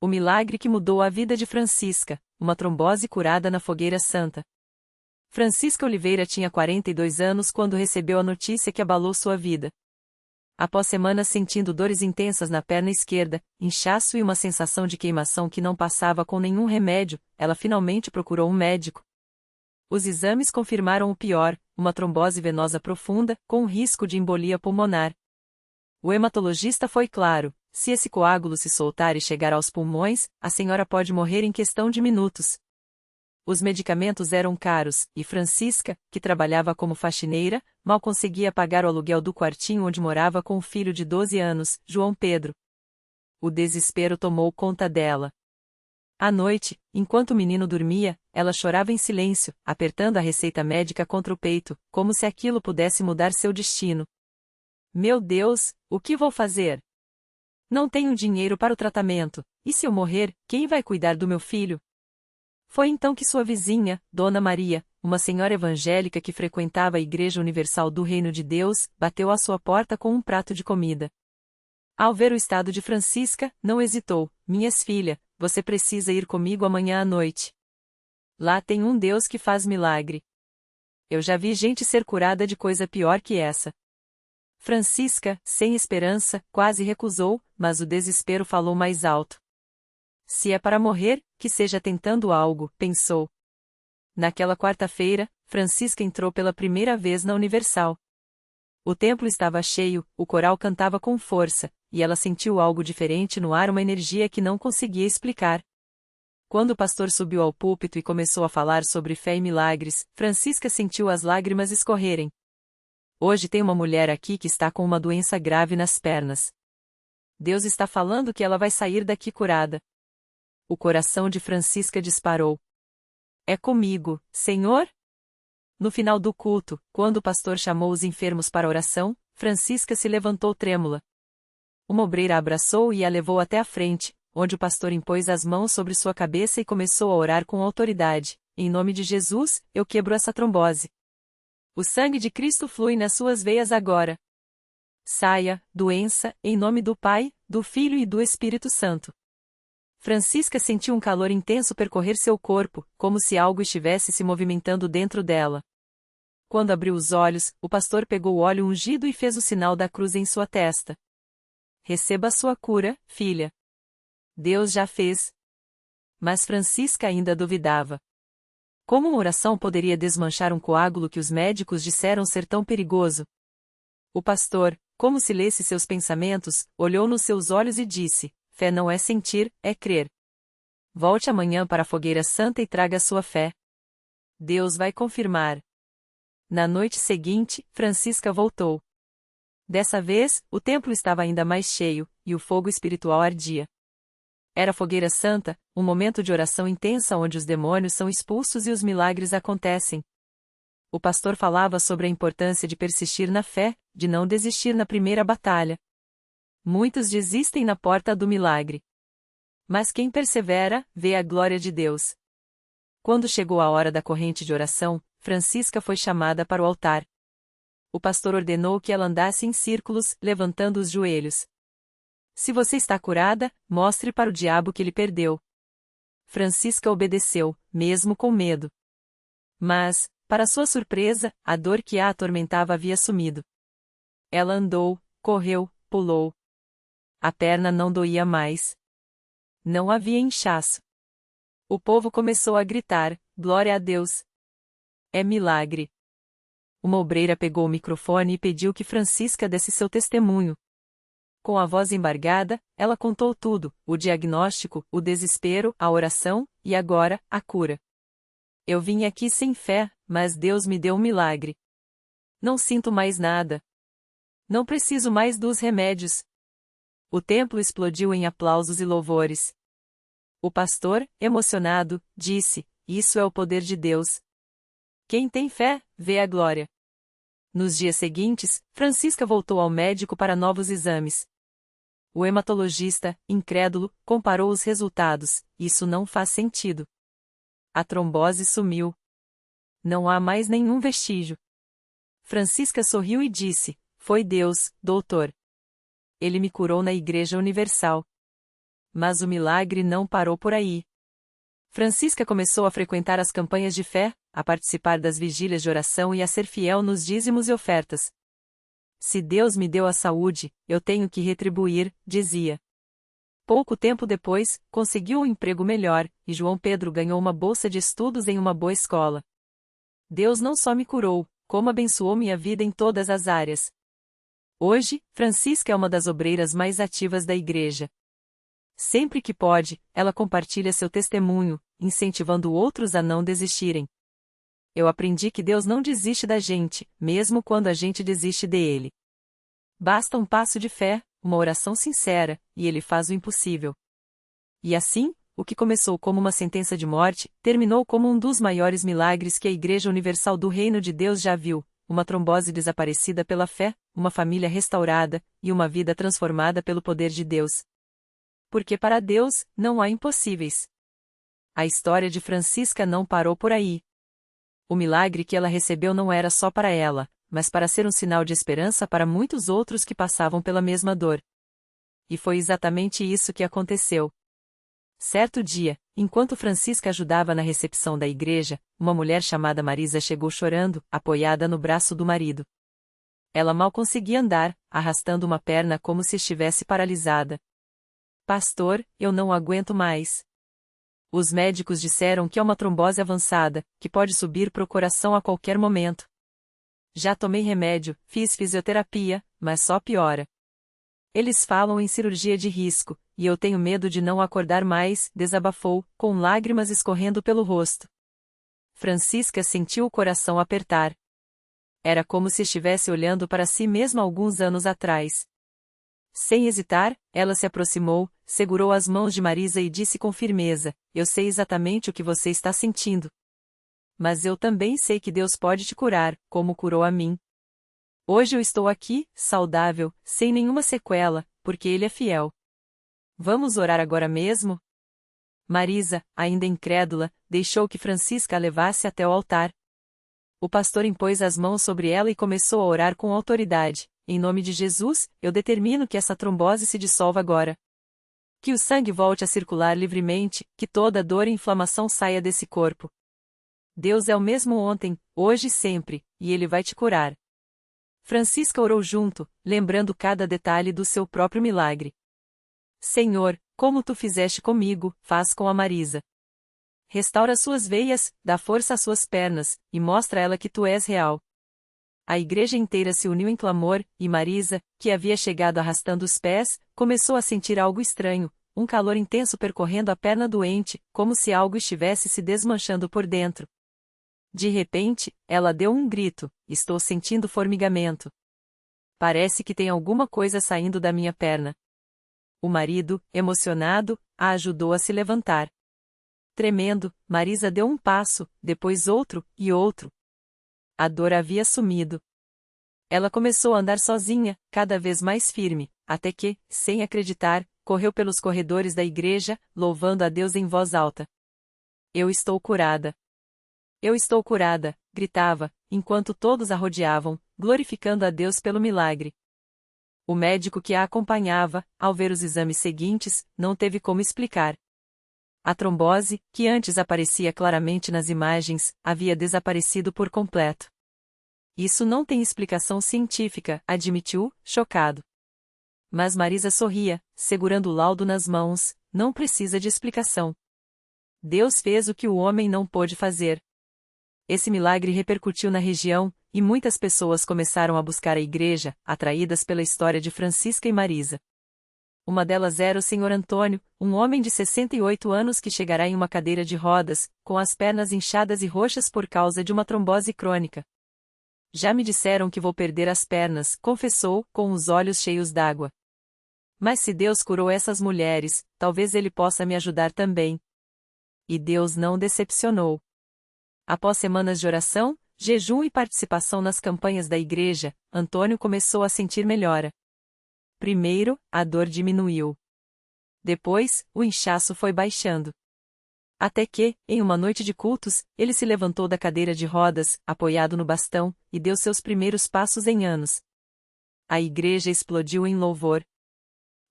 O milagre que mudou a vida de Francisca, uma trombose curada na Fogueira Santa. Francisca Oliveira tinha 42 anos quando recebeu a notícia que abalou sua vida. Após semanas sentindo dores intensas na perna esquerda, inchaço e uma sensação de queimação que não passava com nenhum remédio, ela finalmente procurou um médico. Os exames confirmaram o pior, uma trombose venosa profunda, com risco de embolia pulmonar. O hematologista foi claro: se esse coágulo se soltar e chegar aos pulmões, a senhora pode morrer em questão de minutos. Os medicamentos eram caros, e Francisca, que trabalhava como faxineira, mal conseguia pagar o aluguel do quartinho onde morava com o filho de 12 anos, João Pedro. O desespero tomou conta dela. À noite, enquanto o menino dormia, ela chorava em silêncio, apertando a receita médica contra o peito, como se aquilo pudesse mudar seu destino. Meu Deus, o que vou fazer? Não tenho dinheiro para o tratamento, e se eu morrer, quem vai cuidar do meu filho? Foi então que sua vizinha, Dona Maria, uma senhora evangélica que frequentava a Igreja Universal do Reino de Deus, bateu à sua porta com um prato de comida. Ao ver o estado de Francisca, não hesitou: minhas filhas, você precisa ir comigo amanhã à noite. Lá tem um Deus que faz milagre. Eu já vi gente ser curada de coisa pior que essa. Francisca, sem esperança, quase recusou, mas o desespero falou mais alto. Se é para morrer, que seja tentando algo, pensou. Naquela quarta-feira, Francisca entrou pela primeira vez na Universal. O templo estava cheio, o coral cantava com força, e ela sentiu algo diferente no ar, uma energia que não conseguia explicar. Quando o pastor subiu ao púlpito e começou a falar sobre fé e milagres, Francisca sentiu as lágrimas escorrerem. Hoje tem uma mulher aqui que está com uma doença grave nas pernas. Deus está falando que ela vai sair daqui curada. O coração de Francisca disparou. É comigo, Senhor? No final do culto, quando o pastor chamou os enfermos para oração, Francisca se levantou trêmula. Uma obreira a abraçou e a levou até a frente, onde o pastor impôs as mãos sobre sua cabeça e começou a orar com autoridade: em nome de Jesus, eu quebro essa trombose. O sangue de Cristo flui nas suas veias agora. Saia, doença, em nome do Pai, do Filho e do Espírito Santo. Francisca sentiu um calor intenso percorrer seu corpo, como se algo estivesse se movimentando dentro dela. Quando abriu os olhos, o pastor pegou o óleo ungido e fez o sinal da cruz em sua testa. Receba a sua cura, filha. Deus já fez. Mas Francisca ainda duvidava. Como uma oração poderia desmanchar um coágulo que os médicos disseram ser tão perigoso? O pastor, como se lesse seus pensamentos, olhou nos seus olhos e disse: fé não é sentir, é crer. Volte amanhã para a Fogueira Santa e traga sua fé. Deus vai confirmar. Na noite seguinte, Francisca voltou. Dessa vez, o templo estava ainda mais cheio, e o fogo espiritual ardia. Era a Fogueira Santa, um momento de oração intensa onde os demônios são expulsos e os milagres acontecem. O pastor falava sobre a importância de persistir na fé, de não desistir na primeira batalha. Muitos desistem na porta do milagre. Mas quem persevera, vê a glória de Deus. Quando chegou a hora da corrente de oração, Francisca foi chamada para o altar. O pastor ordenou que ela andasse em círculos, levantando os joelhos. Se você está curada, mostre para o diabo que ele perdeu. Francisca obedeceu, mesmo com medo. Mas, para sua surpresa, a dor que a atormentava havia sumido. Ela andou, correu, pulou. A perna não doía mais. Não havia inchaço. O povo começou a gritar: glória a Deus! É milagre! Uma obreira pegou o microfone e pediu que Francisca desse seu testemunho. Com a voz embargada, ela contou tudo: o diagnóstico, o desespero, a oração, e agora, a cura. Eu vim aqui sem fé, mas Deus me deu um milagre. Não sinto mais nada. Não preciso mais dos remédios. O templo explodiu em aplausos e louvores. O pastor, emocionado, disse: isso é o poder de Deus. Quem tem fé, vê a glória. Nos dias seguintes, Francisca voltou ao médico para novos exames. O hematologista, incrédulo, comparou os resultados: isso não faz sentido. A trombose sumiu. Não há mais nenhum vestígio. Francisca sorriu e disse: foi Deus, doutor. Ele me curou na Igreja Universal. Mas o milagre não parou por aí. Francisca começou a frequentar as campanhas de fé, a participar das vigílias de oração e a ser fiel nos dízimos e ofertas. Se Deus me deu a saúde, eu tenho que retribuir, dizia. Pouco tempo depois, conseguiu um emprego melhor, e João Pedro ganhou uma bolsa de estudos em uma boa escola. Deus não só me curou, como abençoou minha vida em todas as áreas. Hoje, Francisca é uma das obreiras mais ativas da igreja. Sempre que pode, ela compartilha seu testemunho, incentivando outros a não desistirem. Eu aprendi que Deus não desiste da gente, mesmo quando a gente desiste dele. Basta um passo de fé, uma oração sincera, e ele faz o impossível. E assim, o que começou como uma sentença de morte, terminou como um dos maiores milagres que a Igreja Universal do Reino de Deus já viu: uma trombose desaparecida pela fé, uma família restaurada, e uma vida transformada pelo poder de Deus. Porque para Deus, não há impossíveis. A história de Francisca não parou por aí. O milagre que ela recebeu não era só para ela, mas para ser um sinal de esperança para muitos outros que passavam pela mesma dor. E foi exatamente isso que aconteceu. Certo dia, enquanto Francisca ajudava na recepção da igreja, uma mulher chamada Marisa chegou chorando, apoiada no braço do marido. Ela mal conseguia andar, arrastando uma perna como se estivesse paralisada. Pastor, eu não aguento mais. Os médicos disseram que é uma trombose avançada, que pode subir para o coração a qualquer momento. Já tomei remédio, fiz fisioterapia, mas só piora. Eles falam em cirurgia de risco, e eu tenho medo de não acordar mais, desabafou, com lágrimas escorrendo pelo rosto. Francisca sentiu o coração apertar. Era como se estivesse olhando para si mesma alguns anos atrás. Sem hesitar, ela se aproximou, segurou as mãos de Marisa e disse com firmeza: eu sei exatamente o que você está sentindo. Mas eu também sei que Deus pode te curar, como curou a mim. Hoje eu estou aqui, saudável, sem nenhuma sequela, porque Ele é fiel. Vamos orar agora mesmo? Marisa, ainda incrédula, deixou que Francisca a levasse até o altar. O pastor impôs as mãos sobre ela e começou a orar com autoridade. Em nome de Jesus, eu determino que essa trombose se dissolva agora. Que o sangue volte a circular livremente, que toda dor e inflamação saia desse corpo. Deus é o mesmo ontem, hoje e sempre, e Ele vai te curar. Francisca orou junto, lembrando cada detalhe do seu próprio milagre. Senhor, como tu fizeste comigo, faz com a Marisa. Restaura suas veias, dá força às suas pernas, e mostra a ela que tu és real. A igreja inteira se uniu em clamor, e Marisa, que havia chegado arrastando os pés, começou a sentir algo estranho, um calor intenso percorrendo a perna doente, como se algo estivesse se desmanchando por dentro. De repente, ela deu um grito: estou sentindo formigamento. Parece que tem alguma coisa saindo da minha perna. O marido, emocionado, a ajudou a se levantar. Tremendo, Marisa deu um passo, depois outro, e outro. A dor havia sumido. Ela começou a andar sozinha, cada vez mais firme, até que, sem acreditar, correu pelos corredores da igreja, louvando a Deus em voz alta. Eu estou curada. Eu estou curada, gritava, enquanto todos a rodeavam, glorificando a Deus pelo milagre. O médico que a acompanhava, ao ver os exames seguintes, não teve como explicar. A trombose, que antes aparecia claramente nas imagens, havia desaparecido por completo. Isso não tem explicação científica, admitiu, chocado. Mas Marisa sorria, segurando o laudo nas mãos: não precisa de explicação. Deus fez o que o homem não pôde fazer. Esse milagre repercutiu na região, e muitas pessoas começaram a buscar a igreja, atraídas pela história de Francisca e Marisa. Uma delas era o Sr. Antônio, um homem de 68 anos que chegará em uma cadeira de rodas, com as pernas inchadas e roxas por causa de uma trombose crônica. Já me disseram que vou perder as pernas, confessou, com os olhos cheios d'água. Mas se Deus curou essas mulheres, talvez Ele possa me ajudar também. E Deus não decepcionou. Após semanas de oração, jejum e participação nas campanhas da igreja, Antônio começou a sentir melhora. Primeiro, a dor diminuiu. Depois, o inchaço foi baixando. Até que, em uma noite de cultos, ele se levantou da cadeira de rodas, apoiado no bastão, e deu seus primeiros passos em anos. A igreja explodiu em louvor.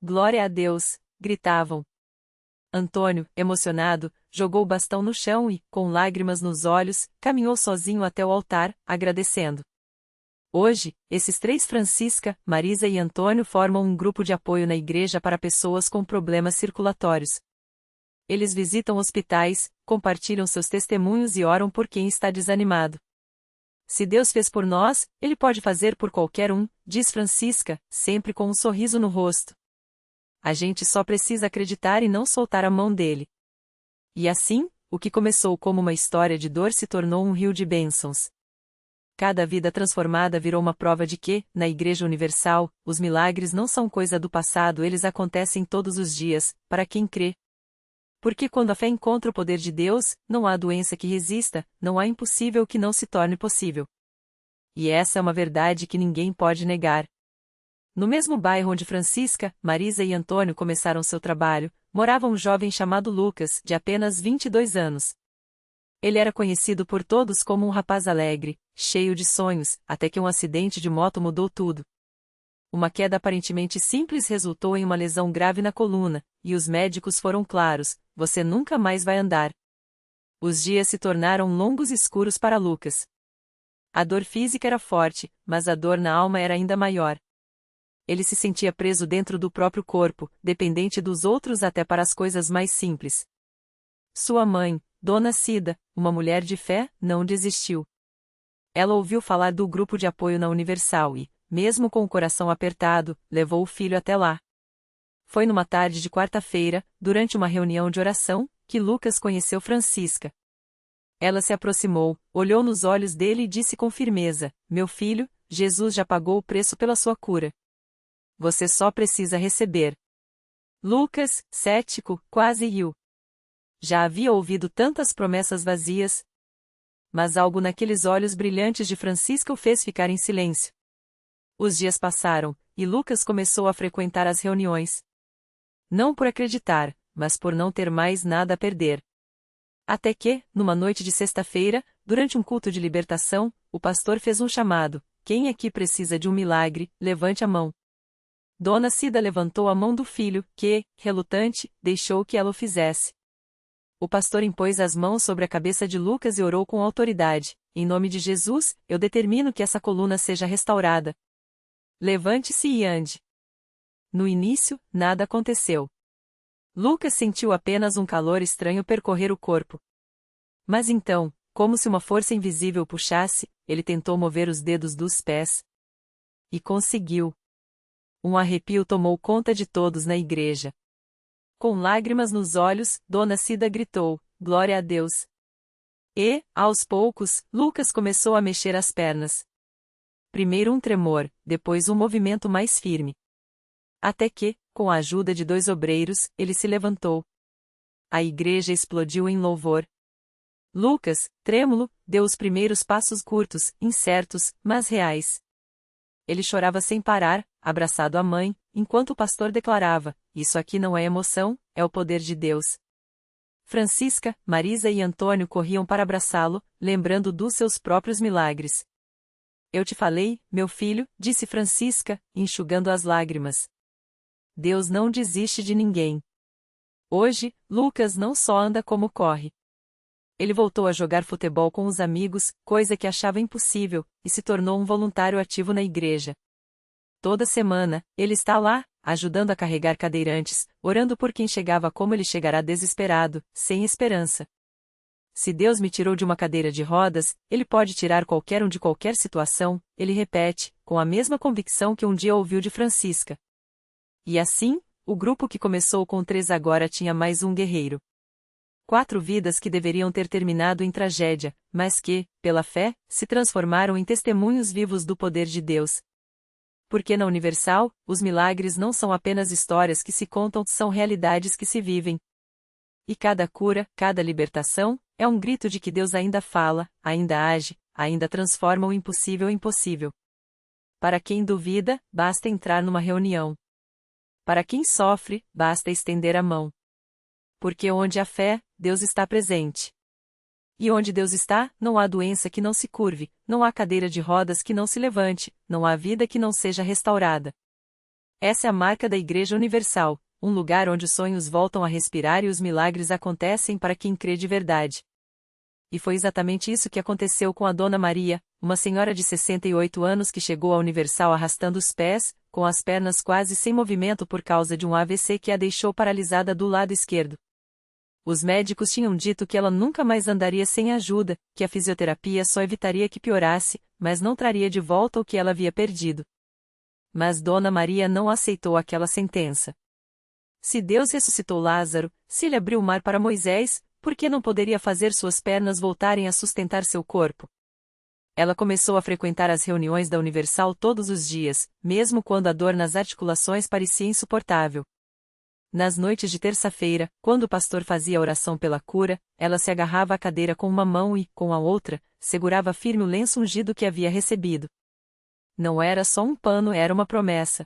Glória a Deus, gritavam. Antônio, emocionado, jogou o bastão no chão e, com lágrimas nos olhos, caminhou sozinho até o altar, agradecendo. Hoje, esses três, Francisca, Marisa e Antônio, formam um grupo de apoio na igreja para pessoas com problemas circulatórios. Eles visitam hospitais, compartilham seus testemunhos e oram por quem está desanimado. Se Deus fez por nós, Ele pode fazer por qualquer um, diz Francisca, sempre com um sorriso no rosto. A gente só precisa acreditar e não soltar a mão dele. E assim, o que começou como uma história de dor se tornou um rio de bênçãos. Cada vida transformada virou uma prova de que, na Igreja Universal, os milagres não são coisa do passado, eles acontecem todos os dias, para quem crê. Porque quando a fé encontra o poder de Deus, não há doença que resista, não há impossível que não se torne possível. E essa é uma verdade que ninguém pode negar. No mesmo bairro onde Francisca, Marisa e Antônio começaram seu trabalho, morava um jovem chamado Lucas, de apenas 22 anos. Ele era conhecido por todos como um rapaz alegre, cheio de sonhos, até que um acidente de moto mudou tudo. Uma queda aparentemente simples resultou em uma lesão grave na coluna, e os médicos foram claros: você nunca mais vai andar. Os dias se tornaram longos e escuros para Lucas. A dor física era forte, mas a dor na alma era ainda maior. Ele se sentia preso dentro do próprio corpo, dependente dos outros até para as coisas mais simples. Sua mãe, Dona Cida, uma mulher de fé, não desistiu. Ela ouviu falar do grupo de apoio na Universal e, mesmo com o coração apertado, levou o filho até lá. Foi numa tarde de quarta-feira, durante uma reunião de oração, que Lucas conheceu Francisca. Ela se aproximou, olhou nos olhos dele e disse com firmeza: meu filho, Jesus já pagou o preço pela sua cura. Você só precisa receber. Lucas, cético, quase riu. Já havia ouvido tantas promessas vazias. Mas algo naqueles olhos brilhantes de Francisca o fez ficar em silêncio. Os dias passaram, e Lucas começou a frequentar as reuniões. Não por acreditar, mas por não ter mais nada a perder. Até que, numa noite de sexta-feira, durante um culto de libertação, o pastor fez um chamado: quem aqui precisa de um milagre, levante a mão. Dona Cida levantou a mão do filho, que, relutante, deixou que ela o fizesse. O pastor impôs as mãos sobre a cabeça de Lucas e orou com autoridade: em nome de Jesus, eu determino que essa coluna seja restaurada. Levante-se e ande. No início, nada aconteceu. Lucas sentiu apenas um calor estranho percorrer o corpo. Mas então, como se uma força invisível puxasse, ele tentou mover os dedos dos pés. E conseguiu. Um arrepio tomou conta de todos na igreja. Com lágrimas nos olhos, Dona Cida gritou: glória a Deus! E, aos poucos, Lucas começou a mexer as pernas. Primeiro um tremor, depois um movimento mais firme. Até que, com a ajuda de 2 obreiros, ele se levantou. A igreja explodiu em louvor. Lucas, trêmulo, deu os primeiros passos curtos, incertos, mas reais. Ele chorava sem parar, abraçado à mãe, enquanto o pastor declarava: isso aqui não é emoção, é o poder de Deus. Francisca, Marisa e Antônio corriam para abraçá-lo, lembrando dos seus próprios milagres. Eu te falei, meu filho, disse Francisca, enxugando as lágrimas. Deus não desiste de ninguém. Hoje, Lucas não só anda como corre. Ele voltou a jogar futebol com os amigos, coisa que achava impossível, e se tornou um voluntário ativo na igreja. Toda semana, ele está lá, ajudando a carregar cadeirantes, orando por quem chegava como ele chegará desesperado, sem esperança. Se Deus me tirou de uma cadeira de rodas, Ele pode tirar qualquer um de qualquer situação, ele repete, com a mesma convicção que um dia ouviu de Francisca. E assim, o grupo que começou com 3 agora tinha mais um guerreiro. 4 vidas que deveriam ter terminado em tragédia, mas que, pela fé, se transformaram em testemunhos vivos do poder de Deus. Porque na Universal, os milagres não são apenas histórias que se contam, são realidades que se vivem. E cada cura, cada libertação, é um grito de que Deus ainda fala, ainda age, ainda transforma o impossível em possível. Para quem duvida, basta entrar numa reunião. Para quem sofre, basta estender a mão. Porque onde há fé, Deus está presente. E onde Deus está, não há doença que não se curve, não há cadeira de rodas que não se levante, não há vida que não seja restaurada. Essa é a marca da Igreja Universal, um lugar onde os sonhos voltam a respirar e os milagres acontecem para quem crê de verdade. E foi exatamente isso que aconteceu com a Dona Maria, uma senhora de 68 anos que chegou à Universal arrastando os pés, com as pernas quase sem movimento por causa de um AVC que a deixou paralisada do lado esquerdo. Os médicos tinham dito que ela nunca mais andaria sem ajuda, que a fisioterapia só evitaria que piorasse, mas não traria de volta o que ela havia perdido. Mas Dona Maria não aceitou aquela sentença. Se Deus ressuscitou Lázaro, se ele abriu o mar para Moisés, por que não poderia fazer suas pernas voltarem a sustentar seu corpo? Ela começou a frequentar as reuniões da Universal todos os dias, mesmo quando a dor nas articulações parecia insuportável. Nas noites de terça-feira, quando o pastor fazia a oração pela cura, ela se agarrava à cadeira com uma mão e, com a outra, segurava firme o lenço ungido que havia recebido. Não era só um pano, era uma promessa.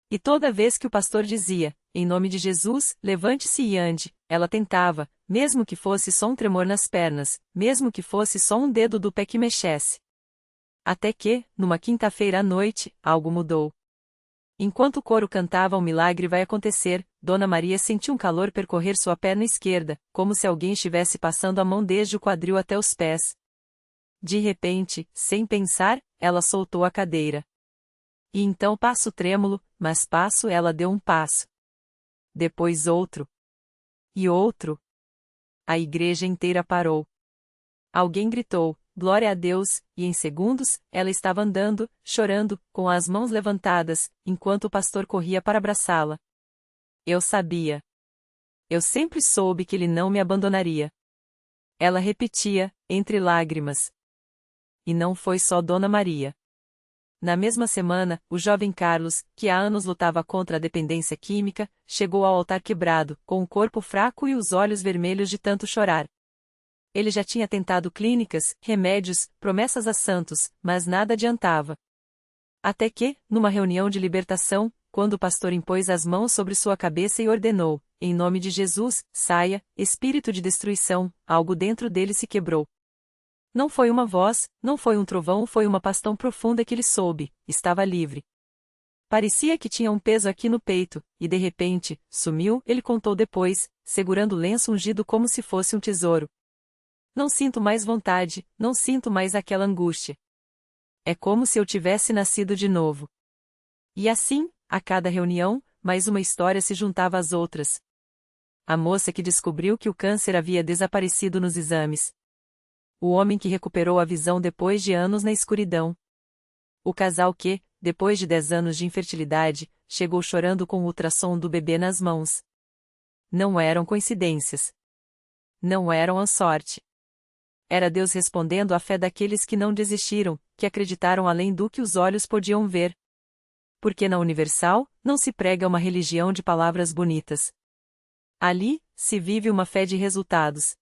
E toda vez que o pastor dizia, em nome de Jesus, levante-se e ande, ela tentava, mesmo que fosse só um tremor nas pernas, mesmo que fosse só um dedo do pé que mexesse. Até que, numa quinta-feira à noite, algo mudou. Enquanto o coro cantava "Um milagre vai acontecer", Dona Maria sentiu um calor percorrer sua perna esquerda, como se alguém estivesse passando a mão desde o quadril até os pés. De repente, sem pensar, ela soltou a cadeira. E então passo trêmulo, mas passo ela deu um passo. Depois outro. E outro. A igreja inteira parou. Alguém gritou, "Glória a Deus", e em segundos, ela estava andando, chorando, com as mãos levantadas, enquanto o pastor corria para abraçá-la. Eu sabia. Eu sempre soube que ele não me abandonaria. Ela repetia, entre lágrimas. E não foi só Dona Maria. Na mesma semana, o jovem Carlos, que há anos lutava contra a dependência química, chegou ao altar quebrado, com o corpo fraco e os olhos vermelhos de tanto chorar. Ele já tinha tentado clínicas, remédios, promessas a santos, mas nada adiantava. Até que, numa reunião de libertação, quando o pastor impôs as mãos sobre sua cabeça e ordenou, em nome de Jesus, saia, espírito de destruição, algo dentro dele se quebrou. Não foi uma voz, não foi um trovão, foi uma paz tão profunda que ele soube, estava livre. Parecia que tinha um peso aqui no peito, e de repente, sumiu, ele contou depois, segurando o lenço ungido como se fosse um tesouro. Não sinto mais vontade, não sinto mais aquela angústia. É como se eu tivesse nascido de novo. E assim, a cada reunião, mais uma história se juntava às outras. A moça que descobriu que o câncer havia desaparecido nos exames. O homem que recuperou a visão depois de anos na escuridão. O casal que, depois de 10 anos de infertilidade, chegou chorando com o ultrassom do bebê nas mãos. Não eram coincidências. Não eram a sorte. Era Deus respondendo à fé daqueles que não desistiram, que acreditaram além do que os olhos podiam ver. Porque na Universal, não se prega uma religião de palavras bonitas. Ali, se vive uma fé de resultados.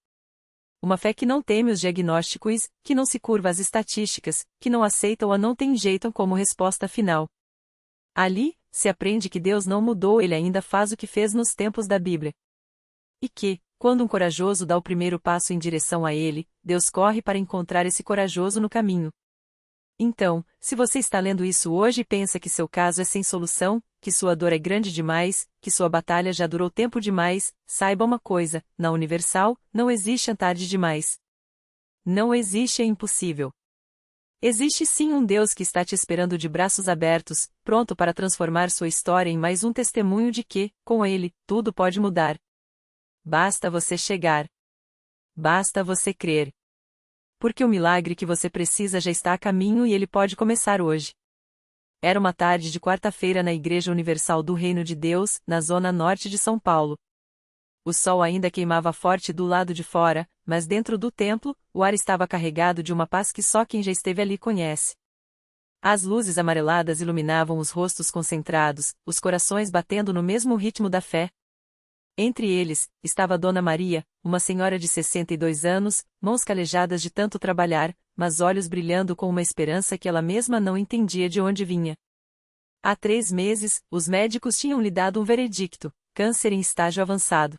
Uma fé que não teme os diagnósticos, que não se curva às estatísticas, que não aceita ou não tem jeito como resposta final. Ali, se aprende que Deus não mudou, ele ainda faz o que fez nos tempos da Bíblia. E que, quando um corajoso dá o primeiro passo em direção a ele, Deus corre para encontrar esse corajoso no caminho. Então, se você está lendo isso hoje e pensa que seu caso é sem solução, que sua dor é grande demais, que sua batalha já durou tempo demais, saiba uma coisa, na Universal, não existe a tarde demais. Não existe é impossível. Existe sim um Deus que está te esperando de braços abertos, pronto para transformar sua história em mais um testemunho de que, com Ele, tudo pode mudar. Basta você chegar. Basta você crer. Porque o milagre que você precisa já está a caminho e ele pode começar hoje. Era uma tarde de quarta-feira na Igreja Universal do Reino de Deus, na zona norte de São Paulo. O sol ainda queimava forte do lado de fora, mas dentro do templo, o ar estava carregado de uma paz que só quem já esteve ali conhece. As luzes amareladas iluminavam os rostos concentrados, os corações batendo no mesmo ritmo da fé. Entre eles, estava Dona Maria, uma senhora de 62 anos, mãos calejadas de tanto trabalhar, mas olhos brilhando com uma esperança que ela mesma não entendia de onde vinha. Há 3 meses, os médicos tinham lhe dado um veredicto: câncer em estágio avançado.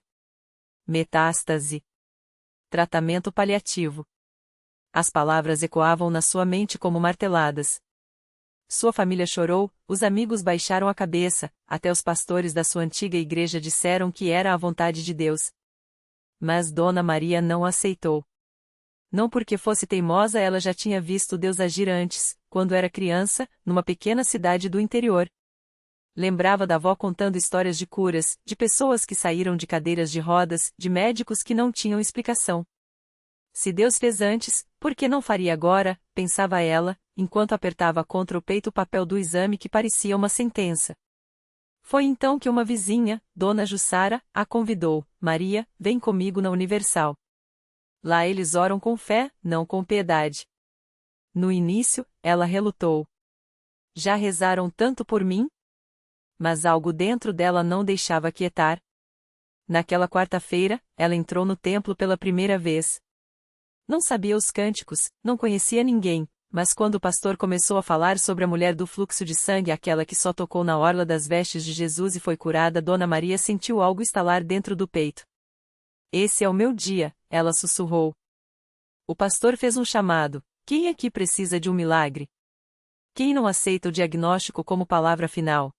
Metástase. Tratamento paliativo. As palavras ecoavam na sua mente como marteladas. Sua família chorou, os amigos baixaram a cabeça, até os pastores da sua antiga igreja disseram que era a vontade de Deus. Mas Dona Maria não aceitou. Não porque fosse teimosa, ela já tinha visto Deus agir antes, quando era criança, numa pequena cidade do interior. Lembrava da avó contando histórias de curas, de pessoas que saíram de cadeiras de rodas, de médicos que não tinham explicação. Se Deus fez antes, por que não faria agora, pensava ela, enquanto apertava contra o peito o papel do exame que parecia uma sentença. Foi então que uma vizinha, Dona Jussara, a convidou: Maria, vem comigo na Universal. Lá eles oram com fé, não com piedade. No início, ela relutou. Já rezaram tanto por mim? Mas algo dentro dela não deixava quietar. Naquela quarta-feira, ela entrou no templo pela primeira vez. Não sabia os cânticos, não conhecia ninguém, mas quando o pastor começou a falar sobre a mulher do fluxo de sangue, aquela que só tocou na orla das vestes de Jesus e foi curada, Dona Maria sentiu algo estalar dentro do peito. Esse é o meu dia, ela sussurrou. O pastor fez um chamado: quem aqui precisa de um milagre? Quem não aceita o diagnóstico como palavra final?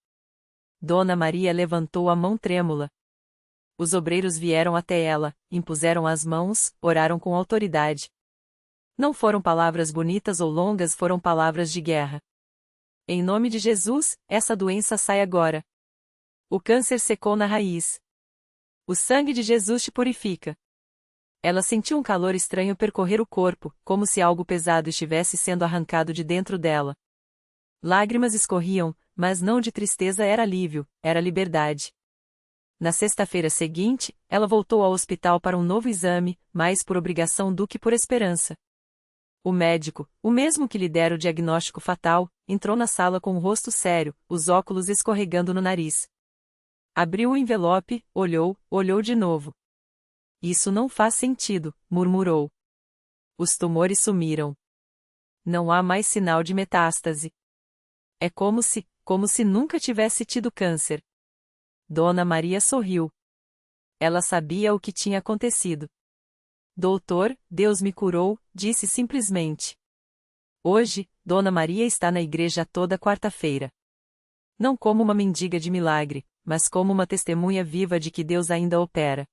Dona Maria levantou a mão trêmula. Os obreiros vieram até ela, impuseram as mãos, oraram com autoridade. Não foram palavras bonitas ou longas, foram palavras de guerra. Em nome de Jesus, essa doença sai agora. O câncer secou na raiz. O sangue de Jesus te purifica. Ela sentiu um calor estranho percorrer o corpo, como se algo pesado estivesse sendo arrancado de dentro dela. Lágrimas escorriam, mas não de tristeza, era alívio, era liberdade. Na sexta-feira seguinte, ela voltou ao hospital para um novo exame, mais por obrigação do que por esperança. O médico, o mesmo que lhe dera o diagnóstico fatal, entrou na sala com o rosto sério, os óculos escorregando no nariz. Abriu o envelope, olhou de novo. Isso não faz sentido, murmurou. Os tumores sumiram. Não há mais sinal de metástase. É como se nunca tivesse tido câncer. Dona Maria sorriu. Ela sabia o que tinha acontecido. Doutor, Deus me curou, disse simplesmente. Hoje, Dona Maria está na igreja toda quarta-feira. Não como uma mendiga de milagre, mas como uma testemunha viva de que Deus ainda opera.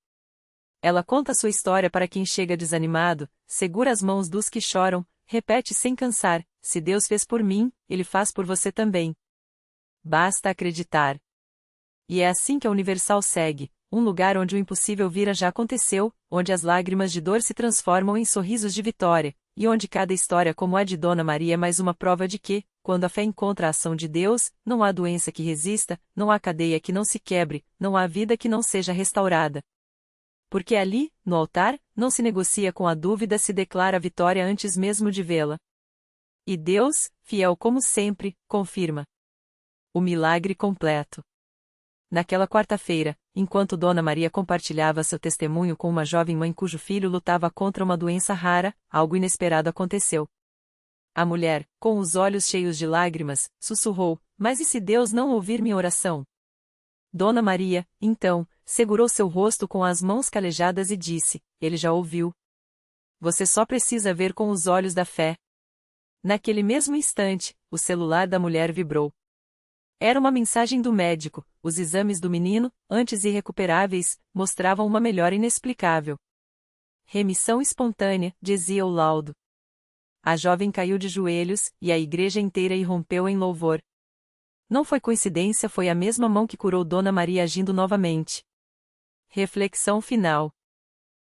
Ela conta sua história para quem chega desanimado, segura as mãos dos que choram, repete sem cansar: se Deus fez por mim, Ele faz por você também. Basta acreditar. E é assim que a Universal segue, um lugar onde o impossível vira já aconteceu, onde as lágrimas de dor se transformam em sorrisos de vitória, e onde cada história como a de Dona Maria é mais uma prova de que, quando a fé encontra a ação de Deus, não há doença que resista, não há cadeia que não se quebre, não há vida que não seja restaurada. Porque ali, no altar, não se negocia com a dúvida, se declara a vitória antes mesmo de vê-la. E Deus, fiel como sempre, confirma o milagre completo. Naquela quarta-feira, enquanto Dona Maria compartilhava seu testemunho com uma jovem mãe cujo filho lutava contra uma doença rara, algo inesperado aconteceu. A mulher, com os olhos cheios de lágrimas, sussurrou: mas e se Deus não ouvir minha oração? Dona Maria, então, segurou seu rosto com as mãos calejadas e disse: Ele já ouviu. Você só precisa ver com os olhos da fé. Naquele mesmo instante, o celular da mulher vibrou. Era uma mensagem do médico: os exames do menino, antes irrecuperáveis, mostravam uma melhora inexplicável. Remissão espontânea, dizia o laudo. A jovem caiu de joelhos, e a igreja inteira irrompeu em louvor. Não foi coincidência, foi a mesma mão que curou Dona Maria agindo novamente. Reflexão final.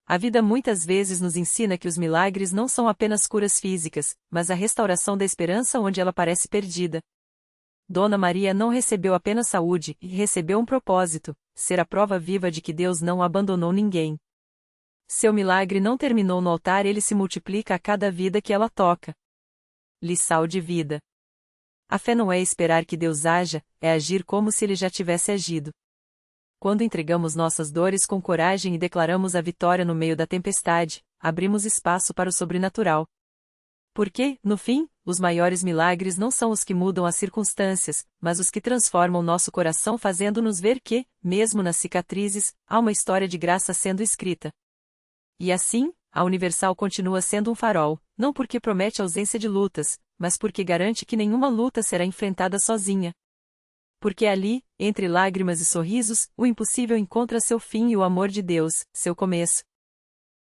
A vida muitas vezes nos ensina que os milagres não são apenas curas físicas, mas a restauração da esperança onde ela parece perdida. Dona Maria não recebeu apenas saúde, recebeu um propósito: ser a prova viva de que Deus não abandonou ninguém. Seu milagre não terminou no altar, ele se multiplica a cada vida que ela toca. Lição de vida. A fé não é esperar que Deus haja, é agir como se Ele já tivesse agido. Quando entregamos nossas dores com coragem e declaramos a vitória no meio da tempestade, abrimos espaço para o sobrenatural. Porque, no fim, os maiores milagres não são os que mudam as circunstâncias, mas os que transformam nosso coração, fazendo-nos ver que, mesmo nas cicatrizes, há uma história de graça sendo escrita. E assim, a Universal continua sendo um farol, não porque promete ausência de lutas, mas porque garante que nenhuma luta será enfrentada sozinha. Porque ali, entre lágrimas e sorrisos, o impossível encontra seu fim e o amor de Deus, seu começo.